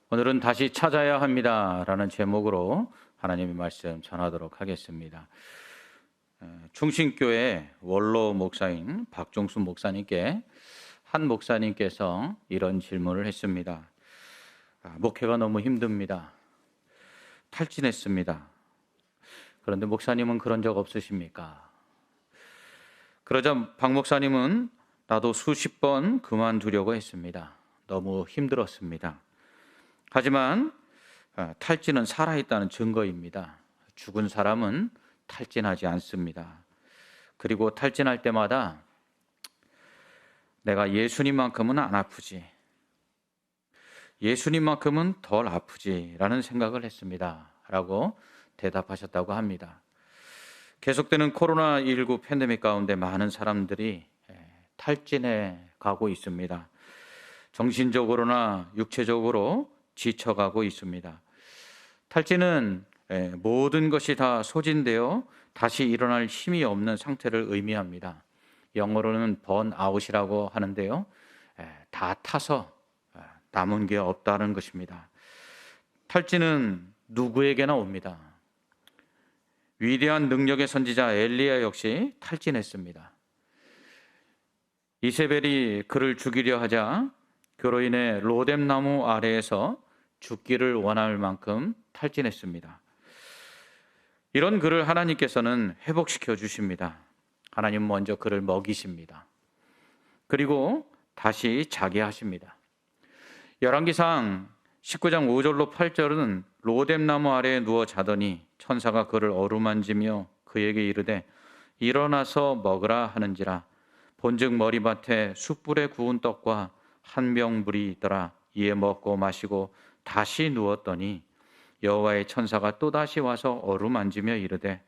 오늘은 다시 찾아야 합니다 라는 제목으로 하나님의 말씀 전하도록 하겠습니다. 충신교회 원로 목사인 박종순 목사님께 한 목사님께서 이런 질문을 했습니다. 목회가 너무 힘듭니다. 탈진했습니다. 그런데 목사님은 그런 적 없으십니까? 그러자 박 목사님은 나도 수십 번 그만두려고 했습니다. 너무 힘들었습니다. 하지만 탈진은 살아있다는 증거입니다. 죽은 사람은 탈진하지 않습니다. 그리고 탈진할 때마다 내가 예수님만큼은 안 아프지, 예수님만큼은 덜 아프지 라는 생각을 했습니다 라고 대답하셨다고 합니다. 계속되는 코로나19 팬데믹 가운데 많은 사람들이 탈진해 가고 있습니다. 정신적으로나 육체적으로 지쳐가고 있습니다. 탈진은 모든 것이 다 소진되어 다시 일어날 힘이 없는 상태를 의미합니다. 영어로는 번아웃이라고 하는데요. 다 타서 남은 게 없다는 것입니다. 탈진은 누구에게나 옵니다. 위대한 능력의 선지자 엘리야 역시 탈진했습니다. 이세벨이 그를 죽이려 하자 그로 인해 로뎀나무 아래에서 죽기를 원할 만큼 탈진했습니다. 이런 그를 하나님께서는 회복시켜 주십니다. 하나님 먼저 그를 먹이십니다. 그리고 다시 자게 하십니다. 열왕기상 19장 5절로 8절은 로뎀나무 아래에 누워 자더니 천사가 그를 어루만지며 그에게 이르되 일어나서 먹으라 하는지라. 본즉 머리밭에 숯불에 구운 떡과 한 병 물이 있더라. 이에 먹고 마시고 다시 누웠더니 여호와의 천사가 또다시 와서 어루만지며 이르되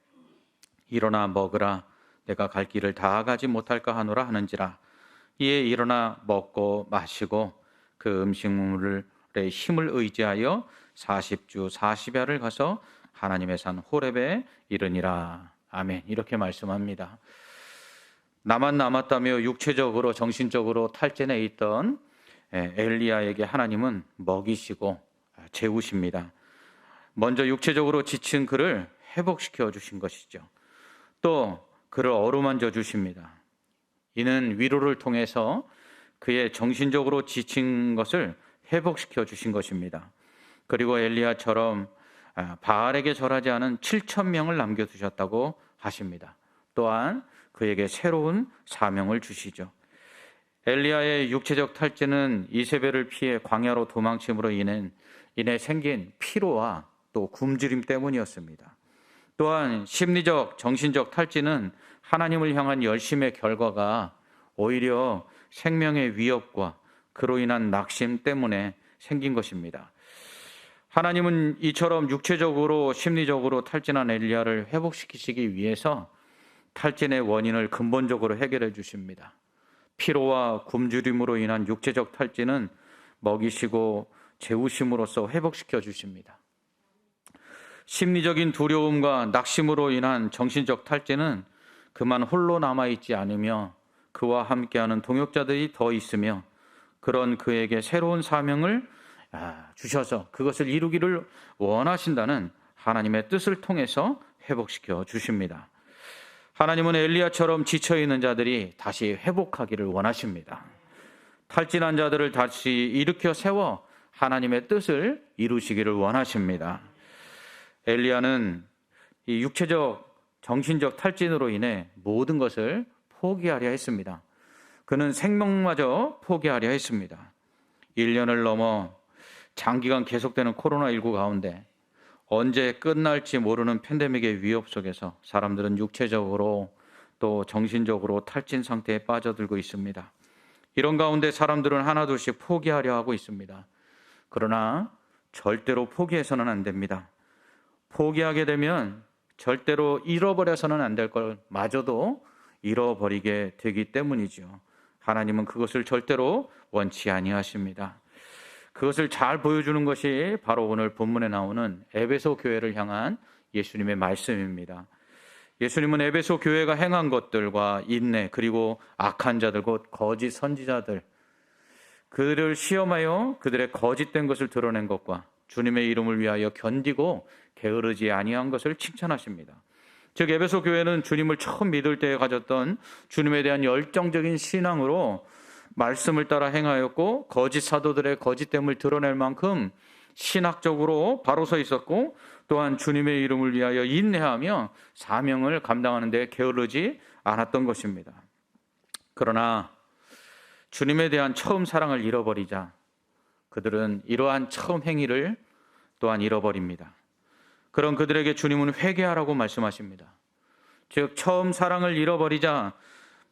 일어나 먹으라. 내가 갈 길을 다 가지 못할까 하노라 하는지라. 이에 일어나 먹고 마시고 그 음식물의 힘을 의지하여 40주 40야를 가서 하나님의 산 호렙에 이르니라. 아멘. 이렇게 말씀합니다. 나만 남았다며 육체적으로 정신적으로 탈진해 있던 엘리야에게 하나님은 먹이시고 재우십니다. 먼저 육체적으로 지친 그를 회복시켜 주신 것이죠. 또 그를 어루만져 주십니다. 이는 위로를 통해서 그의 정신적으로 지친 것을 회복시켜 주신 것입니다. 그리고 엘리야처럼 바알에게 절하지 않은 7,000명을 남겨두셨다고 하십니다. 또한 그에게 새로운 사명을 주시죠. 엘리야의 육체적 탈진은 이세벨을 피해 광야로 도망침으로 인해 생긴 피로와 또 굶주림 때문이었습니다. 또한 심리적, 정신적 탈진은 하나님을 향한 열심의 결과가 오히려 생명의 위협과 그로 인한 낙심 때문에 생긴 것입니다. 하나님은 이처럼 육체적으로 심리적으로 탈진한 엘리야를 회복시키시기 위해서 탈진의 원인을 근본적으로 해결해 주십니다. 피로와 굶주림으로 인한 육체적 탈진은 먹이시고 재우심으로써 회복시켜 주십니다. 심리적인 두려움과 낙심으로 인한 정신적 탈진은 그만 홀로 남아있지 않으며 그와 함께하는 동역자들이 더 있으며 그런 그에게 새로운 사명을 주셔서 그것을 이루기를 원하신다는 하나님의 뜻을 통해서 회복시켜 주십니다. 하나님은 엘리야처럼 지쳐있는 자들이 다시 회복하기를 원하십니다. 탈진한 자들을 다시 일으켜 세워 하나님의 뜻을 이루시기를 원하십니다. 엘리야는 이 육체적, 정신적 탈진으로 인해 모든 것을 포기하려 했습니다. 그는 생명마저 포기하려 했습니다. 1년을 넘어 장기간 계속되는 코로나19 가운데 언제 끝날지 모르는 팬데믹의 위협 속에서 사람들은 육체적으로 또 정신적으로 탈진 상태에 빠져들고 있습니다. 이런 가운데 사람들은 하나둘씩 포기하려 하고 있습니다. 그러나 절대로 포기해서는 안 됩니다. 포기하게 되면 절대로 잃어버려서는 안 될 걸 마저도 잃어버리게 되기 때문이죠. 하나님은 그것을 절대로 원치 아니하십니다. 그것을 잘 보여주는 것이 바로 오늘 본문에 나오는 에베소 교회를 향한 예수님의 말씀입니다. 예수님은 에베소 교회가 행한 것들과 인내 그리고 악한 자들 곧 거짓 선지자들 그들을 시험하여 그들의 거짓된 것을 드러낸 것과 주님의 이름을 위하여 견디고 게으르지 아니한 것을 칭찬하십니다. 즉 에베소 교회는 주님을 처음 믿을 때에 가졌던 주님에 대한 열정적인 신앙으로 말씀을 따라 행하였고 거짓 사도들의 거짓됨을 드러낼 만큼 신학적으로 바로 서 있었고 또한 주님의 이름을 위하여 인내하며 사명을 감당하는 데 게으르지 않았던 것입니다. 그러나 주님에 대한 처음 사랑을 잃어버리자 그들은 이러한 처음 행위를 또한 잃어버립니다. 그런 그들에게 주님은 회개하라고 말씀하십니다. 즉 처음 사랑을 잃어버리자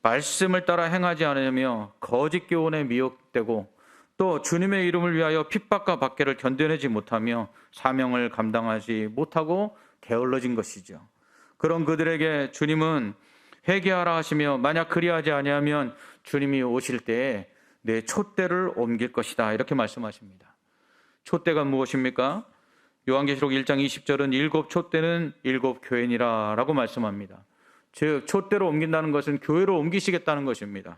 말씀을 따라 행하지 않으며 거짓 교훈에 미혹되고 또 주님의 이름을 위하여 핍박과 박해를 견뎌내지 못하며 사명을 감당하지 못하고 게을러진 것이죠. 그런 그들에게 주님은 회개하라 하시며 만약 그리하지 아니하면 주님이 오실 때에 내 촛대를 옮길 것이다 이렇게 말씀하십니다. 촛대가 무엇입니까? 요한계시록 1장 20절은 일곱 촛대는 일곱 교회니라 라고 말씀합니다. 즉 촛대로 옮긴다는 것은 교회로 옮기시겠다는 것입니다.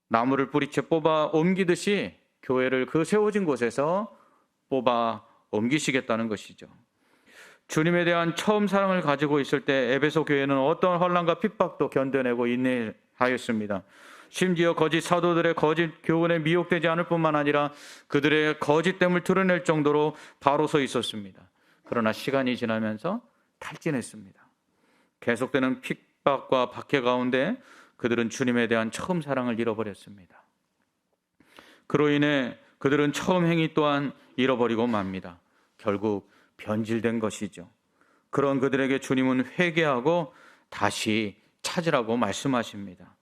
나무를 뿌리채 뽑아 옮기듯이 교회를 그 세워진 곳에서 뽑아 옮기시겠다는 것이죠. 주님에 대한 처음 사랑을 가지고 있을 때 에베소 교회는 어떤 환난과 핍박도 견뎌내고 인내하였습니다. 심지어 거짓 사도들의 거짓 교훈에 미혹되지 않을 뿐만 아니라 그들의 거짓됨을 드러낼 정도로 바로 서 있었습니다. 그러나 시간이 지나면서 탈진했습니다. 계속되는 핍박과 박해 가운데 그들은 주님에 대한 처음 사랑을 잃어버렸습니다. 그로 인해 그들은 처음 행위 또한 잃어버리고 맙니다. 결국 변질된 것이죠. 그런 그들에게 주님은 회개하고 다시 찾으라고 말씀하십니다.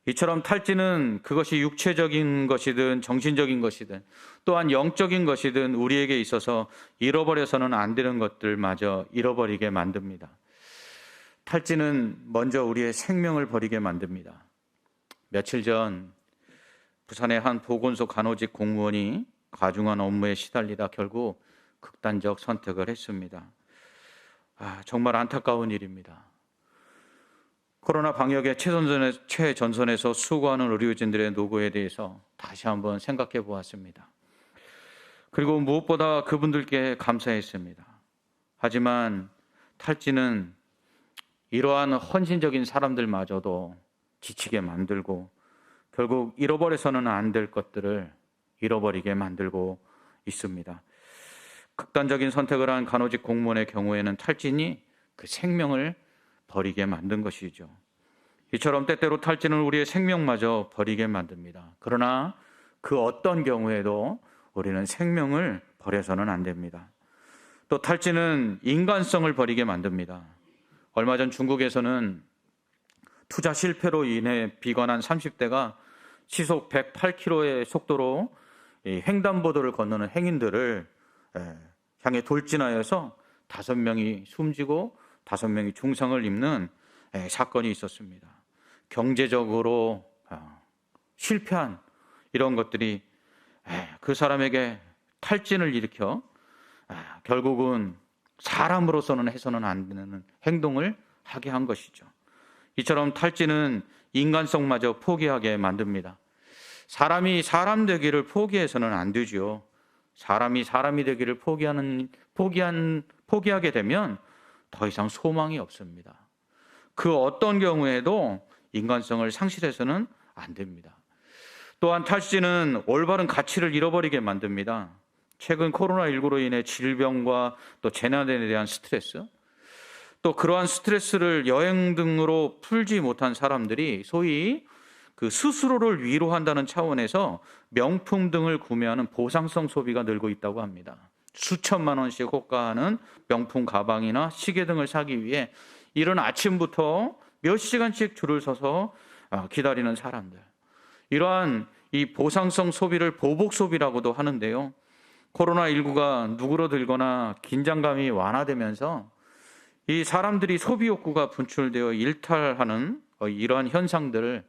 이처럼 탈진은 그것이 육체적인 것이든 정신적인 것이든 또한 영적인 것이든 우리에게 있어서 잃어버려서는 안 되는 것들마저 잃어버리게 만듭니다. 탈진은 먼저 우리의 생명을 버리게 만듭니다. 며칠 전 부산의 한 보건소 간호직 공무원이 과중한 업무에 시달리다 결국 극단적 선택을 했습니다. 정말 안타까운 일입니다. 코로나 방역의 최전선에서 수고하는 의료진들의 노고에 대해서 다시 한번 생각해 보았습니다. 그리고 무엇보다 그분들께 감사했습니다. 하지만 탈진은 이러한 헌신적인 사람들마저도 지치게 만들고 결국 잃어버려서는 안 될 것들을 잃어버리게 만들고 있습니다. 극단적인 선택을 한 간호직 공무원의 경우에는 탈진이 그 생명을 버리게 만든 것이죠. 이처럼 때때로 탈진은 우리의 생명마저 버리게 만듭니다. 그러나 그 어떤 경우에도 우리는 생명을 버려서는 안 됩니다. 또 탈진은 인간성을 버리게 만듭니다. 얼마 전 중국에서는 투자 실패로 인해 비관한 30대가 시속 108km의 속도로 횡단보도를 건너는 행인들을 향해 돌진하여서 5명이 숨지고 5명이 중상을 입는 사건이 있었습니다. 경제적으로 실패한 이런 것들이 그 사람에게 탈진을 일으켜 결국은 사람으로서는 해서는 안 되는 행동을 하게 한 것이죠. 이처럼 탈진은 인간성마저 포기하게 만듭니다. 사람이 사람 되기를 포기해서는 안 되죠. 사람이 사람이 되기를 포기하게 되면 더 이상 소망이 없습니다. 그 어떤 경우에도 인간성을 상실해서는 안 됩니다. 또한 탈진은 올바른 가치를 잃어버리게 만듭니다. 최근 코로나19로 인해 질병과 또 재난에 대한 스트레스, 또 그러한 스트레스를 여행 등으로 풀지 못한 사람들이 소위 그 스스로를 위로한다는 차원에서 명품 등을 구매하는 보상성 소비가 늘고 있다고 합니다. 수천만 원씩 호가하는 명품 가방이나 시계 등을 사기 위해 이른 아침부터 몇 시간씩 줄을 서서 기다리는 사람들. 이러한 이 보상성 소비를 보복 소비라고도 하는데요. 코로나19가 누그러들거나 긴장감이 완화되면서 이 사람들이 소비 욕구가 분출되어 일탈하는 이러한 현상들을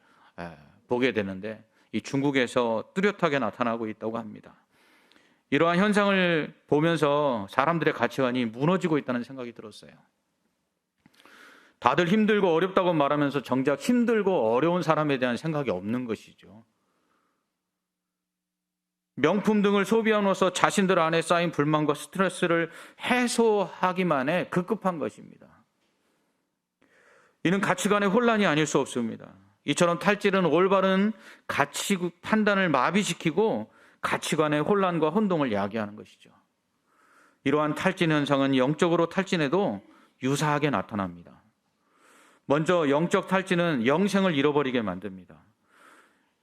보게 되는데 이 중국에서 뚜렷하게 나타나고 있다고 합니다. 이러한 현상을 보면서 사람들의 가치관이 무너지고 있다는 생각이 들었어요. 다들 힘들고 어렵다고 말하면서 정작 힘들고 어려운 사람에 대한 생각이 없는 것이죠. 명품 등을 소비함으로써 자신들 안에 쌓인 불만과 스트레스를 해소하기만 해 급급한 것입니다. 이는 가치관의 혼란이 아닐 수 없습니다. 이처럼 탈진은 올바른 가치 판단을 마비시키고 가치관의 혼란과 혼동을 야기하는 것이죠. 이러한 탈진 현상은 영적으로 탈진해도 유사하게 나타납니다. 먼저 영적 탈진은 영생을 잃어버리게 만듭니다.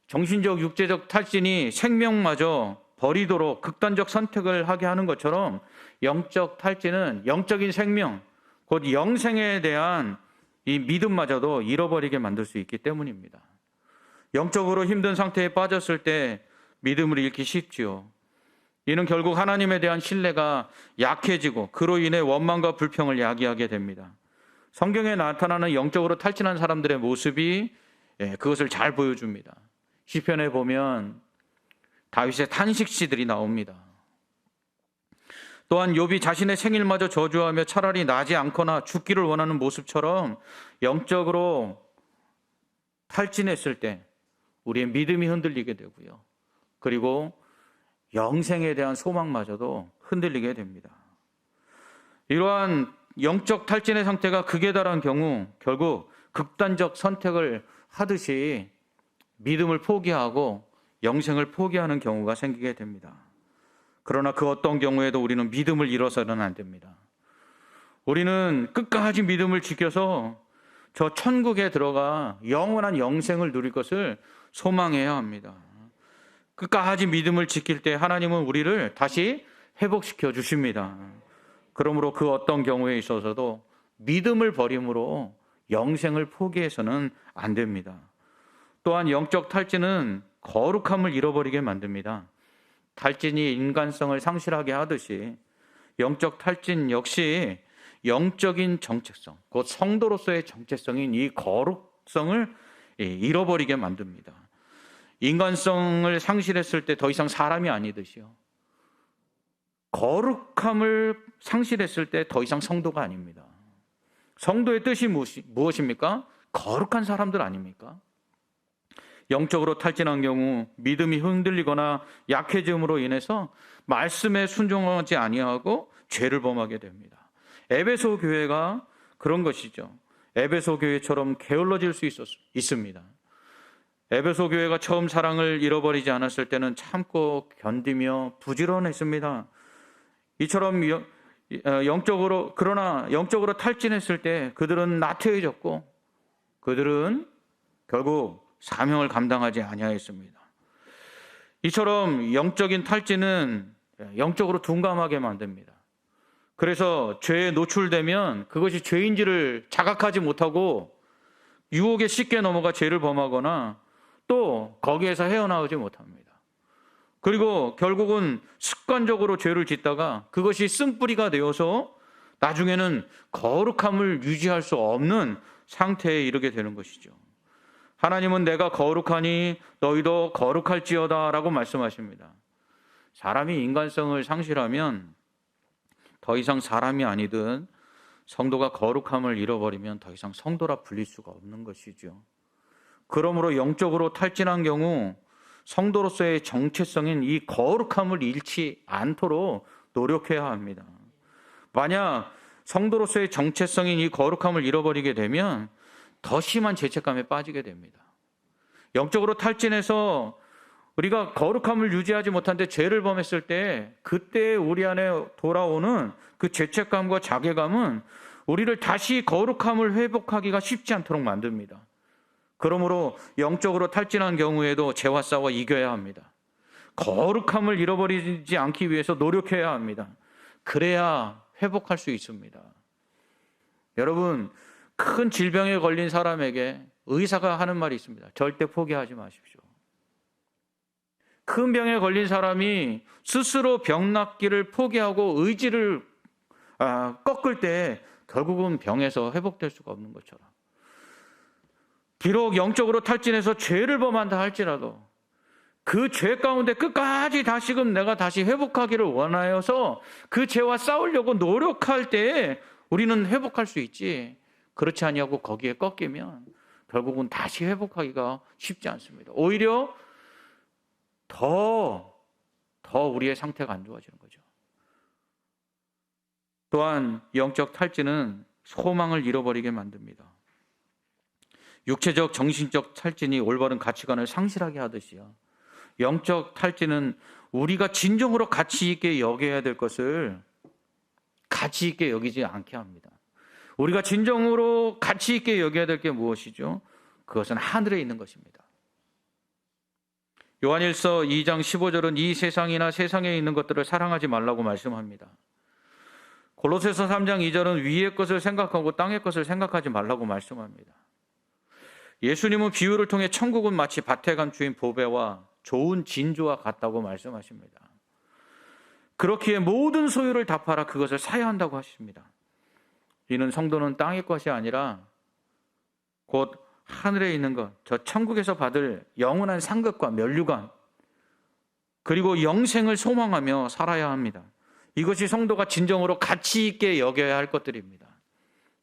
정신적, 육체적 탈진이 생명마저 버리도록 극단적 선택을 하게 하는 것처럼 영적 탈진은 영적인 생명, 곧 영생에 대한 이 믿음마저도 잃어버리게 만들 수 있기 때문입니다. 영적으로 힘든 상태에 빠졌을 때 믿음을 잃기 쉽지요. 이는 결국 하나님에 대한 신뢰가 약해지고 그로 인해 원망과 불평을 야기하게 됩니다. 성경에 나타나는 영적으로 탈진한 사람들의 모습이 그것을 잘 보여줍니다. 시편에 보면 다윗의 탄식시들이 나옵니다. 또한 욥이 자신의 생일마저 저주하며 차라리 나지 않거나 죽기를 원하는 모습처럼 영적으로 탈진했을 때 우리의 믿음이 흔들리게 되고요. 그리고 영생에 대한 소망마저도 흔들리게 됩니다. 이러한 영적 탈진의 상태가 극에 달한 경우 결국 극단적 선택을 하듯이 믿음을 포기하고 영생을 포기하는 경우가 생기게 됩니다. 그러나 그 어떤 경우에도 우리는 믿음을 잃어서는 안 됩니다. 우리는 끝까지 믿음을 지켜서 저 천국에 들어가 영원한 영생을 누릴 것을 소망해야 합니다. 끝까지 믿음을 지킬 때 하나님은 우리를 다시 회복시켜 주십니다. 그러므로 그 어떤 경우에 있어서도 믿음을 버림으로 영생을 포기해서는 안 됩니다. 또한 영적 탈진은 거룩함을 잃어버리게 만듭니다. 탈진이 인간성을 상실하게 하듯이 영적 탈진 역시 영적인 정체성, 곧 성도로서의 정체성인 이 거룩성을 잃어버리게 만듭니다. 인간성을 상실했을 때 더 이상 사람이 아니듯이요. 거룩함을 상실했을 때 더 이상 성도가 아닙니다. 성도의 뜻이 무엇입니까? 거룩한 사람들 아닙니까? 영적으로 탈진한 경우 믿음이 흔들리거나 약해짐으로 인해서 말씀에 순종하지 아니하고 죄를 범하게 됩니다. 에베소 교회가 그런 것이죠. 에베소 교회처럼 게을러질 수 있습니다. 에베소 교회가 처음 사랑을 잃어버리지 않았을 때는 참고 견디며 부지런했습니다. 이처럼 그러나 영적으로 탈진했을 때 그들은 나태해졌고 그들은 결국 사명을 감당하지 아니하였습니다. 이처럼 영적인 탈진은 영적으로 둔감하게 만듭니다. 그래서 죄에 노출되면 그것이 죄인지를 자각하지 못하고 유혹에 쉽게 넘어가 죄를 범하거나 또 거기에서 헤어나오지 못합니다. 그리고 결국은 습관적으로 죄를 짓다가 그것이 쓴뿌리가 되어서 나중에는 거룩함을 유지할 수 없는 상태에 이르게 되는 것이죠. 하나님은 내가 거룩하니 너희도 거룩할지어다 라고 말씀하십니다. 사람이 인간성을 상실하면 더 이상 사람이 아니든 성도가 거룩함을 잃어버리면 더 이상 성도라 불릴 수가 없는 것이죠. 그러므로 영적으로 탈진한 경우 성도로서의 정체성인 이 거룩함을 잃지 않도록 노력해야 합니다. 만약 성도로서의 정체성인 이 거룩함을 잃어버리게 되면 더 심한 죄책감에 빠지게 됩니다. 영적으로 탈진해서 우리가 거룩함을 유지하지 못한데 죄를 범했을 때 그때 우리 안에 돌아오는 그 죄책감과 자괴감은 우리를 다시 거룩함을 회복하기가 쉽지 않도록 만듭니다. 그러므로 영적으로 탈진한 경우에도 죄와 싸워 이겨야 합니다. 거룩함을 잃어버리지 않기 위해서 노력해야 합니다. 그래야 회복할 수 있습니다. 여러분, 큰 질병에 걸린 사람에게 의사가 하는 말이 있습니다. 절대 포기하지 마십시오. 큰 병에 걸린 사람이 스스로 병 낫기를 포기하고 의지를 꺾을 때 결국은 병에서 회복될 수가 없는 것처럼, 비록 영적으로 탈진해서 죄를 범한다 할지라도 그 죄 가운데 끝까지 다시금 내가 다시 회복하기를 원하여서 그 죄와 싸우려고 노력할 때에 우리는 회복할 수 있지, 그렇지 아니하고 거기에 꺾이면 결국은 다시 회복하기가 쉽지 않습니다. 오히려 더 더 우리의 상태가 안 좋아지는 거죠. 또한 영적 탈진은 소망을 잃어버리게 만듭니다. 육체적, 정신적 탈진이 올바른 가치관을 상실하게 하듯이요, 영적 탈진은 우리가 진정으로 가치 있게 여겨야 될 것을 가치 있게 여기지 않게 합니다. 우리가 진정으로 가치 있게 여겨야 될 게 무엇이죠? 그것은 하늘에 있는 것입니다. 요한일서 2장 15절은 이 세상이나 세상에 있는 것들을 사랑하지 말라고 말씀합니다. 골로새서 3장 2절은 위의 것을 생각하고 땅의 것을 생각하지 말라고 말씀합니다. 예수님은 비유를 통해 천국은 마치 밭에 간 주인 보배와 좋은 진주와 같다고 말씀하십니다. 그렇기에 모든 소유를 다 팔아 그것을 사야 한다고 하십니다. 이는 성도는 땅의 것이 아니라 곧 하늘에 있는 것, 저 천국에서 받을 영원한 상급과 면류관, 그리고 영생을 소망하며 살아야 합니다. 이것이 성도가 진정으로 가치 있게 여겨야 할 것들입니다.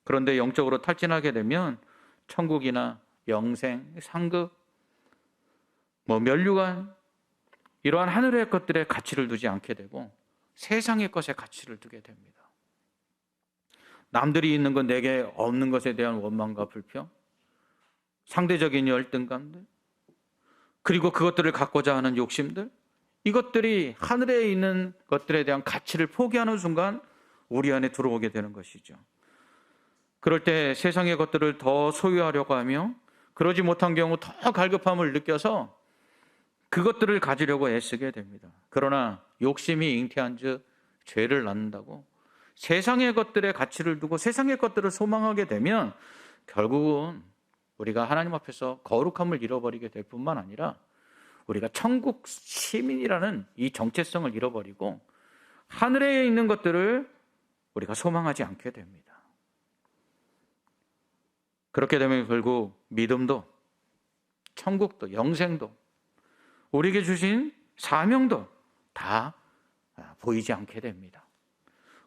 그런데 영적으로 탈진하게 되면 천국이나 영생, 상급, 면류관, 이러한 하늘의 것들의 가치를 두지 않게 되고 세상의 것에 가치를 두게 됩니다. 남들이 있는 것 내게 없는 것에 대한 원망과 불평, 상대적인 열등감들, 그리고 그것들을 갖고자 하는 욕심들, 이것들이 하늘에 있는 것들에 대한 가치를 포기하는 순간 우리 안에 들어오게 되는 것이죠. 그럴 때 세상의 것들을 더 소유하려고 하며 그러지 못한 경우 더 갈급함을 느껴서 그것들을 가지려고 애쓰게 됩니다. 그러나 욕심이 잉태한 즉 죄를 낳는다고 세상의 것들의 가치를 두고 세상의 것들을 소망하게 되면 결국은 우리가 하나님 앞에서 거룩함을 잃어버리게 될 뿐만 아니라 우리가 천국 시민이라는 이 정체성을 잃어버리고 하늘에 있는 것들을 우리가 소망하지 않게 됩니다. 그렇게 되면 결국 믿음도, 천국도, 영생도, 우리에게 주신 사명도 다 보이지 않게 됩니다.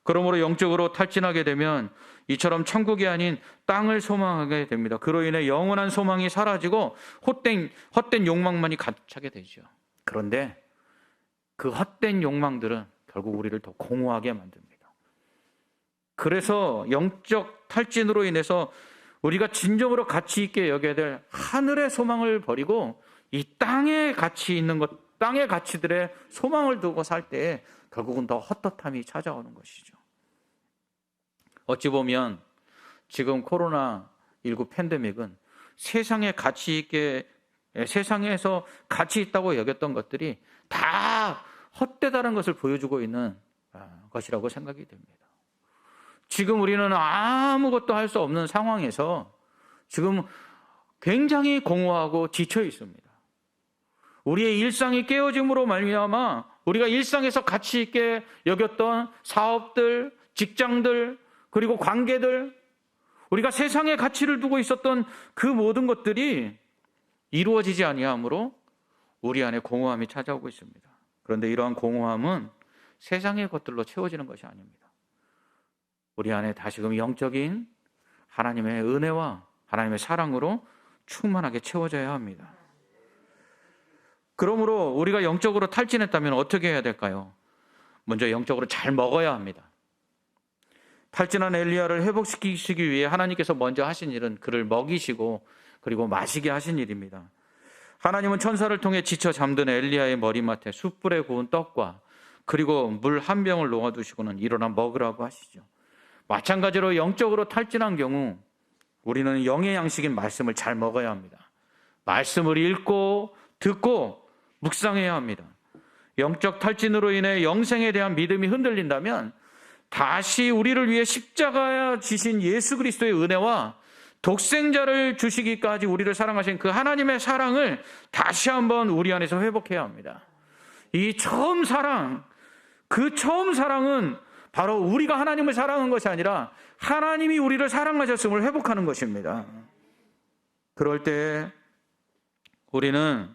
그러므로 영적으로 탈진하게 되면 이처럼 천국이 아닌 땅을 소망하게 됩니다. 그로 인해 영원한 소망이 사라지고 헛된 욕망만이 가득차게 되죠. 그런데 그 헛된 욕망들은 결국 우리를 더 공허하게 만듭니다. 그래서 영적 탈진으로 인해서 우리가 진정으로 가치 있게 여겨야 될 하늘의 소망을 버리고 이 땅에 가치 있는 것, 땅의 가치들의 소망을 두고 살 때 결국은 더 헛헛함이 찾아오는 것이죠. 어찌 보면 지금 코로나19 팬데믹은 세상에 가치 있게, 세상에서 가치 있다고 여겼던 것들이 다 헛되다는 것을 보여주고 있는 것이라고 생각이 됩니다. 지금 우리는 아무것도 할 수 없는 상황에서 지금 굉장히 공허하고 지쳐 있습니다. 우리의 일상이 깨어짐으로 말미암아 우리가 일상에서 가치 있게 여겼던 사업들, 직장들, 그리고 관계들, 우리가 세상에 가치를 두고 있었던 그 모든 것들이 이루어지지 아니하므로 우리 안에 공허함이 찾아오고 있습니다. 그런데 이러한 공허함은 세상의 것들로 채워지는 것이 아닙니다. 우리 안에 다시금 영적인 하나님의 은혜와 하나님의 사랑으로 충만하게 채워져야 합니다. 그러므로 우리가 영적으로 탈진했다면 어떻게 해야 될까요? 먼저 영적으로 잘 먹어야 합니다. 탈진한 엘리야를 회복시키시기 위해 하나님께서 먼저 하신 일은 그를 먹이시고 그리고 마시게 하신 일입니다. 하나님은 천사를 통해 지쳐 잠든 엘리야의 머리맡에 숯불에 구운 떡과 그리고 물 한 병을 놓아두시고는 일어나 먹으라고 하시죠. 마찬가지로 영적으로 탈진한 경우 우리는 영의 양식인 말씀을 잘 먹어야 합니다. 말씀을 읽고 듣고 묵상해야 합니다. 영적 탈진으로 인해 영생에 대한 믿음이 흔들린다면 다시 우리를 위해 십자가에 지신 예수 그리스도의 은혜와 독생자를 주시기까지 우리를 사랑하신 그 하나님의 사랑을 다시 한번 우리 안에서 회복해야 합니다. 이 처음 사랑, 그 처음 사랑은 바로 우리가 하나님을 사랑한 것이 아니라 하나님이 우리를 사랑하셨음을 회복하는 것입니다. 그럴 때 우리는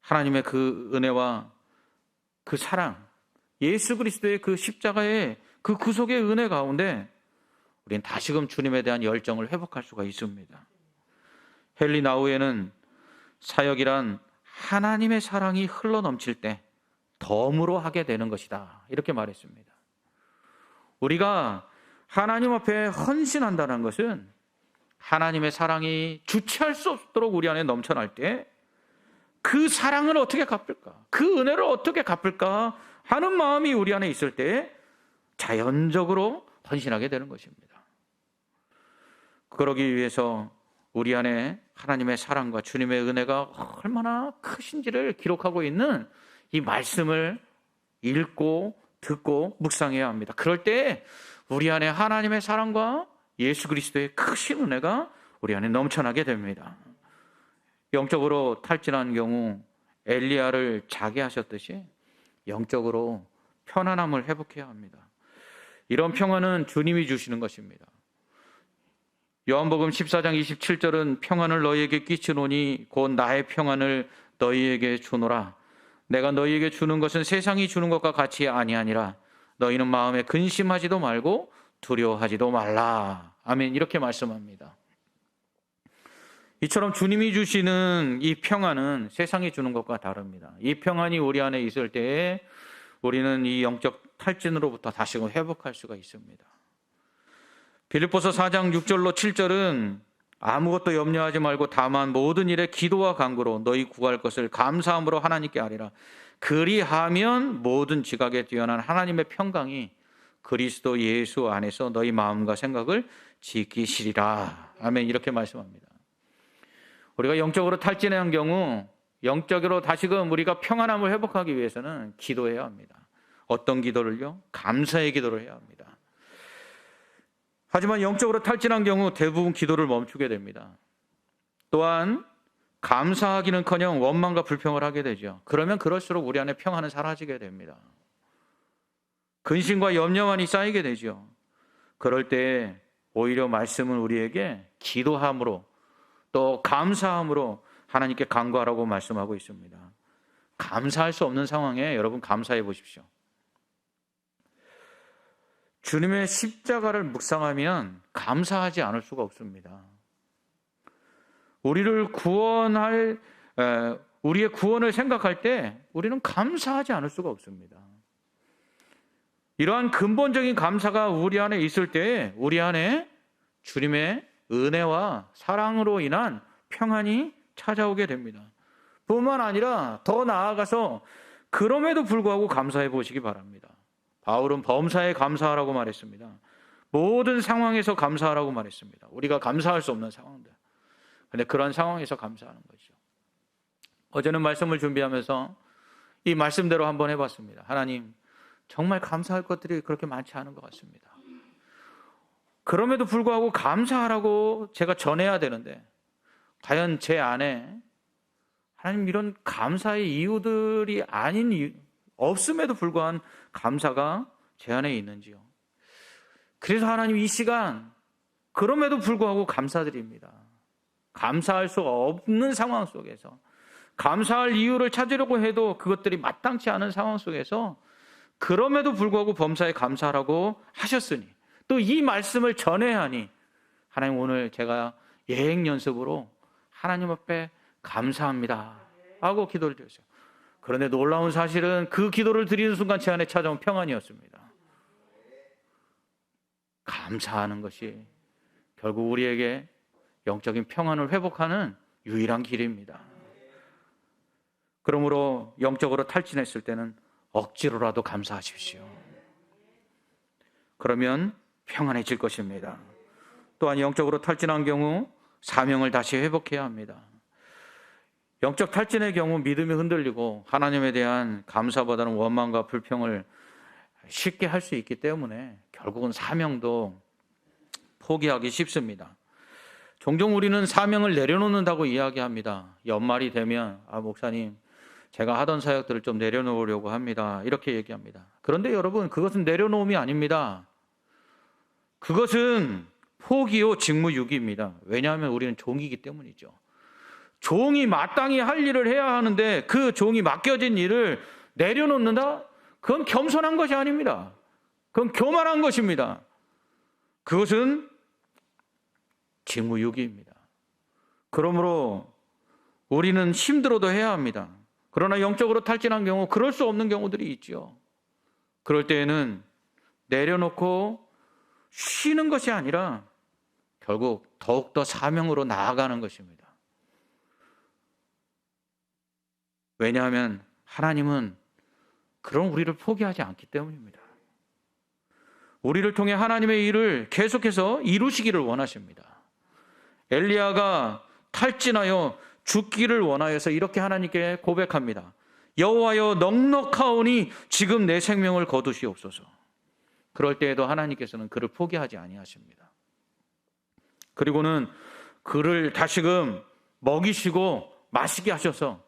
하나님의 그 은혜와 그 사랑, 예수 그리스도의 그 십자가의 그 구속의 은혜 가운데 우리는 다시금 주님에 대한 열정을 회복할 수가 있습니다. 헨리 나우에는 사역이란 하나님의 사랑이 흘러넘칠 때 덤으로 하게 되는 것이다. 이렇게 말했습니다. 우리가 하나님 앞에 헌신한다는 것은 하나님의 사랑이 주체할 수 없도록 우리 안에 넘쳐날 때 그 사랑을 어떻게 갚을까? 그 은혜를 어떻게 갚을까 하는 마음이 우리 안에 있을 때 자연적으로 헌신하게 되는 것입니다. 그러기 위해서 우리 안에 하나님의 사랑과 주님의 은혜가 얼마나 크신지를 기록하고 있는 이 말씀을 읽고 듣고 묵상해야 합니다. 그럴 때 우리 안에 하나님의 사랑과 예수 그리스도의 크신 은혜가 우리 안에 넘쳐나게 됩니다. 영적으로 탈진한 경우 엘리야를 자게 하셨듯이 영적으로 편안함을 회복해야 합니다. 이런 평안은 주님이 주시는 것입니다. 요한복음 14장 27절은 평안을 너희에게 끼치노니 곧 나의 평안을 너희에게 주노라. 내가 너희에게 주는 것은 세상이 주는 것과 같이 아니하니라. 너희는 마음에 근심하지도 말고 두려워하지도 말라. 아멘. 이렇게 말씀합니다. 이처럼 주님이 주시는 이 평안은 세상이 주는 것과 다릅니다. 이 평안이 우리 안에 있을 때에 우리는 이 영적 탈진으로부터 다시금 회복할 수가 있습니다. 빌립보서 4장 6절로 7절은 아무것도 염려하지 말고 다만 모든 일에 기도와 간구로 너희 구할 것을 감사함으로 하나님께 아뢰라. 그리하면 모든 지각에 뛰어난 하나님의 평강이 그리스도 예수 안에서 너희 마음과 생각을 지키시리라. 아멘. 이렇게 말씀합니다. 우리가 영적으로 탈진한 경우 영적으로 다시금 우리가 평안함을 회복하기 위해서는 기도해야 합니다. 어떤 기도를요? 감사의 기도를 해야 합니다. 하지만 영적으로 탈진한 경우 대부분 기도를 멈추게 됩니다. 또한 감사하기는커녕 원망과 불평을 하게 되죠. 그러면 그럴수록 우리 안에 평안은 사라지게 됩니다. 근심과 염려만이 쌓이게 되죠. 그럴 때 오히려 말씀은 우리에게 기도함으로 또 감사함으로 하나님께 간구하라고 말씀하고 있습니다. 감사할 수 없는 상황에 여러분 감사해 보십시오. 주님의 십자가를 묵상하면 감사하지 않을 수가 없습니다. 우리를 구원할 우리의 구원을 생각할 때 우리는 감사하지 않을 수가 없습니다. 이러한 근본적인 감사가 우리 안에 있을 때 우리 안에 주님의 은혜와 사랑으로 인한 평안이 찾아오게 됩니다. 뿐만 아니라 더 나아가서 그럼에도 불구하고 감사해 보시기 바랍니다. 바울은 범사에 감사하라고 말했습니다. 모든 상황에서 감사하라고 말했습니다. 우리가 감사할 수 없는 상황들. 그런데 그런 상황에서 감사하는 거죠. 어제는 말씀을 준비하면서 이 말씀대로 한번 해봤습니다. 하나님, 정말 감사할 것들이 그렇게 많지 않은 것 같습니다. 그럼에도 불구하고 감사하라고 제가 전해야 되는데 과연 제 안에 하나님 이런 감사의 이유들이 아닌 이유, 없음에도 불구한 감사가 제 안에 있는지요. 그래서 하나님 이 시간 그럼에도 불구하고 감사드립니다. 감사할 수 없는 상황 속에서 감사할 이유를 찾으려고 해도 그것들이 마땅치 않은 상황 속에서 그럼에도 불구하고 범사에 감사하라고 하셨으니 또 이 말씀을 전해야 하니 하나님 오늘 제가 예행 연습으로 하나님 앞에 감사합니다 하고 기도를 드렸어요. 그런데 놀라운 사실은 그 기도를 드리는 순간 제 안에 찾아온 평안이었습니다. 감사하는 것이 결국 우리에게 영적인 평안을 회복하는 유일한 길입니다. 그러므로 영적으로 탈진했을 때는 억지로라도 감사하십시오. 그러면 평안해질 것입니다. 또한 영적으로 탈진한 경우 사명을 다시 회복해야 합니다. 영적 탈진의 경우 믿음이 흔들리고 하나님에 대한 감사보다는 원망과 불평을 쉽게 할 수 있기 때문에 결국은 사명도 포기하기 쉽습니다. 종종 우리는 사명을 내려놓는다고 이야기합니다. 연말이 되면 목사님 제가 하던 사역들을 좀 내려놓으려고 합니다. 이렇게 얘기합니다. 그런데 여러분 그것은 내려놓음이 아닙니다. 그것은 포기요 직무유기입니다. 왜냐하면 우리는 종이기 때문이죠. 종이 마땅히 할 일을 해야 하는데 그 종이 맡겨진 일을 내려놓는다? 그건 겸손한 것이 아닙니다. 그건 교만한 것입니다. 그것은 직무유기입니다. 그러므로 우리는 힘들어도 해야 합니다. 그러나 영적으로 탈진한 경우 그럴 수 없는 경우들이 있죠. 그럴 때에는 내려놓고 쉬는 것이 아니라 결국 더욱더 사명으로 나아가는 것입니다. 왜냐하면 하나님은 그런 우리를 포기하지 않기 때문입니다. 우리를 통해 하나님의 일을 계속해서 이루시기를 원하십니다. 엘리야가 탈진하여 죽기를 원하여서 이렇게 하나님께 고백합니다. 여호와여 넉넉하오니 지금 내 생명을 거두시옵소서. 그럴 때에도 하나님께서는 그를 포기하지 아니하십니다. 그리고는 그를 다시금 먹이시고 마시게 하셔서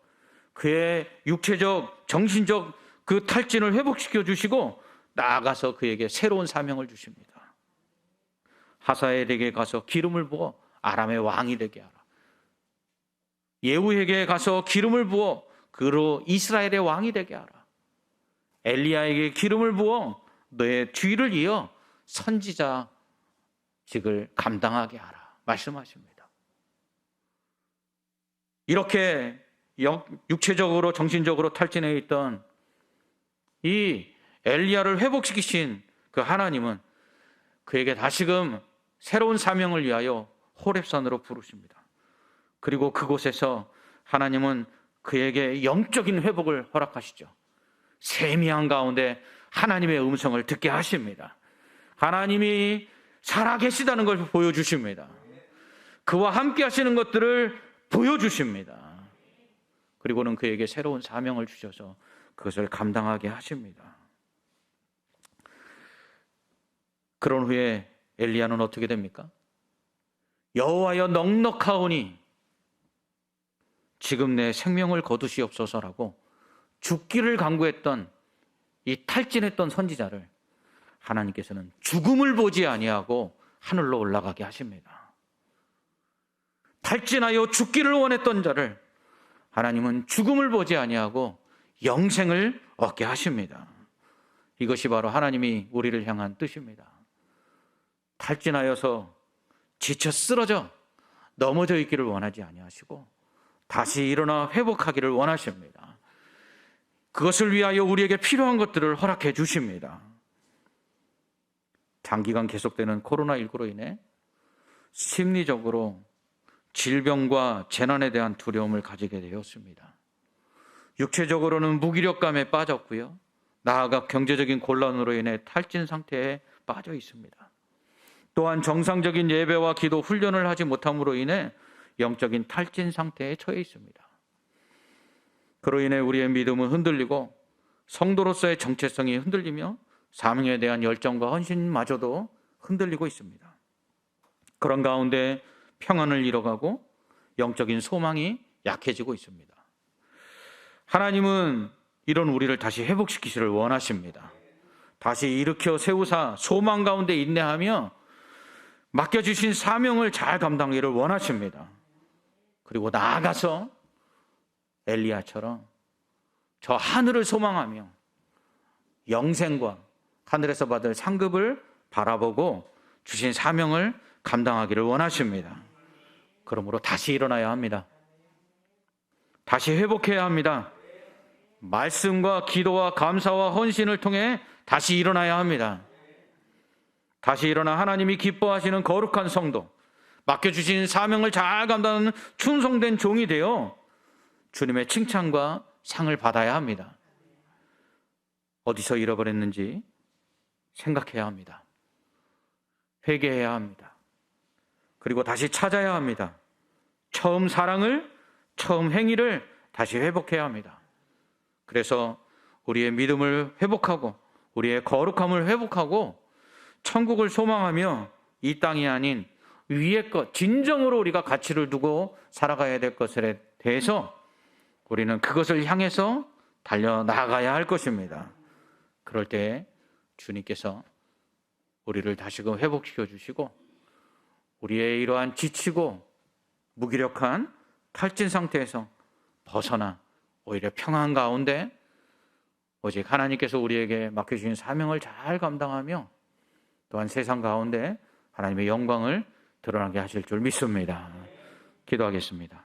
그의 육체적, 정신적 그 탈진을 회복시켜 주시고 나아가서 그에게 새로운 사명을 주십니다. 하사엘에게 가서 기름을 부어 아람의 왕이 되게 하라. 예후에게 가서 기름을 부어 그로 이스라엘의 왕이 되게 하라. 엘리야에게 기름을 부어 너의 뒤를 이어 선지자직을 감당하게 하라 말씀하십니다. 이렇게 육체적으로 정신적으로 탈진해 있던 이 엘리야를 회복시키신 그 하나님은 그에게 다시금 새로운 사명을 위하여 호렙산으로 부르십니다. 그리고 그곳에서 하나님은 그에게 영적인 회복을 허락하시죠. 세미한 가운데 하나님의 음성을 듣게 하십니다. 하나님이 살아계시다는 걸 보여주십니다. 그와 함께 하시는 것들을 보여주십니다. 그리고는 그에게 새로운 사명을 주셔서 그것을 감당하게 하십니다. 그런 후에 엘리야는 어떻게 됩니까? 여호와여 넉넉하오니 지금 내 생명을 거두시옵소서라고 죽기를 간구했던 이 탈진했던 선지자를 하나님께서는 죽음을 보지 아니하고 하늘로 올라가게 하십니다. 탈진하여 죽기를 원했던 자를 하나님은 죽음을 보지 아니하고 영생을 얻게 하십니다. 이것이 바로 하나님이 우리를 향한 뜻입니다. 탈진하여서 지쳐 쓰러져 넘어져 있기를 원하지 아니하시고 다시 일어나 회복하기를 원하십니다. 그것을 위하여 우리에게 필요한 것들을 허락해 주십니다. 장기간 계속되는 코로나19로 인해 심리적으로 질병과 재난에 대한 두려움을 가지게 되었습니다. 육체적으로는 무기력감에 빠졌고요. 나아가 경제적인 곤란으로 인해 탈진 상태에 빠져 있습니다. 또한 정상적인 예배와 기도 훈련을 하지 못함으로 인해 영적인 탈진 상태에 처해 있습니다. 그로 인해 우리의 믿음은 흔들리고 성도로서의 정체성이 흔들리며 사명에 대한 열정과 헌신마저도 흔들리고 있습니다. 그런 가운데 평안을 잃어가고 영적인 소망이 약해지고 있습니다. 하나님은 이런 우리를 다시 회복시키기를 원하십니다. 다시 일으켜 세우사 소망 가운데 인내하며 맡겨주신 사명을 잘 감당하기를 원하십니다. 그리고 나아가서 엘리야처럼 저 하늘을 소망하며 영생과 하늘에서 받을 상급을 바라보고 주신 사명을 감당하기를 원하십니다. 그러므로 다시 일어나야 합니다. 다시 회복해야 합니다. 말씀과 기도와 감사와 헌신을 통해 다시 일어나야 합니다. 다시 일어나 하나님이 기뻐하시는 거룩한 성도, 맡겨주신 사명을 잘 감당하는 충성된 종이 되어 주님의 칭찬과 상을 받아야 합니다. 어디서 잃어버렸는지 생각해야 합니다. 회개해야 합니다. 그리고 다시 찾아야 합니다. 처음 사랑을, 처음 행위를 다시 회복해야 합니다. 그래서 우리의 믿음을 회복하고 우리의 거룩함을 회복하고 천국을 소망하며 이 땅이 아닌 위의 것, 진정으로 우리가 가치를 두고 살아가야 될 것에 대해서 우리는 그것을 향해서 달려나가야 할 것입니다. 그럴 때 주님께서 우리를 다시금 회복시켜 주시고 우리의 이러한 지치고 무기력한 탈진 상태에서 벗어나 오히려 평안 가운데 오직 하나님께서 우리에게 맡겨주신 사명을 잘 감당하며 또한 세상 가운데 하나님의 영광을 드러나게 하실 줄 믿습니다. 기도하겠습니다.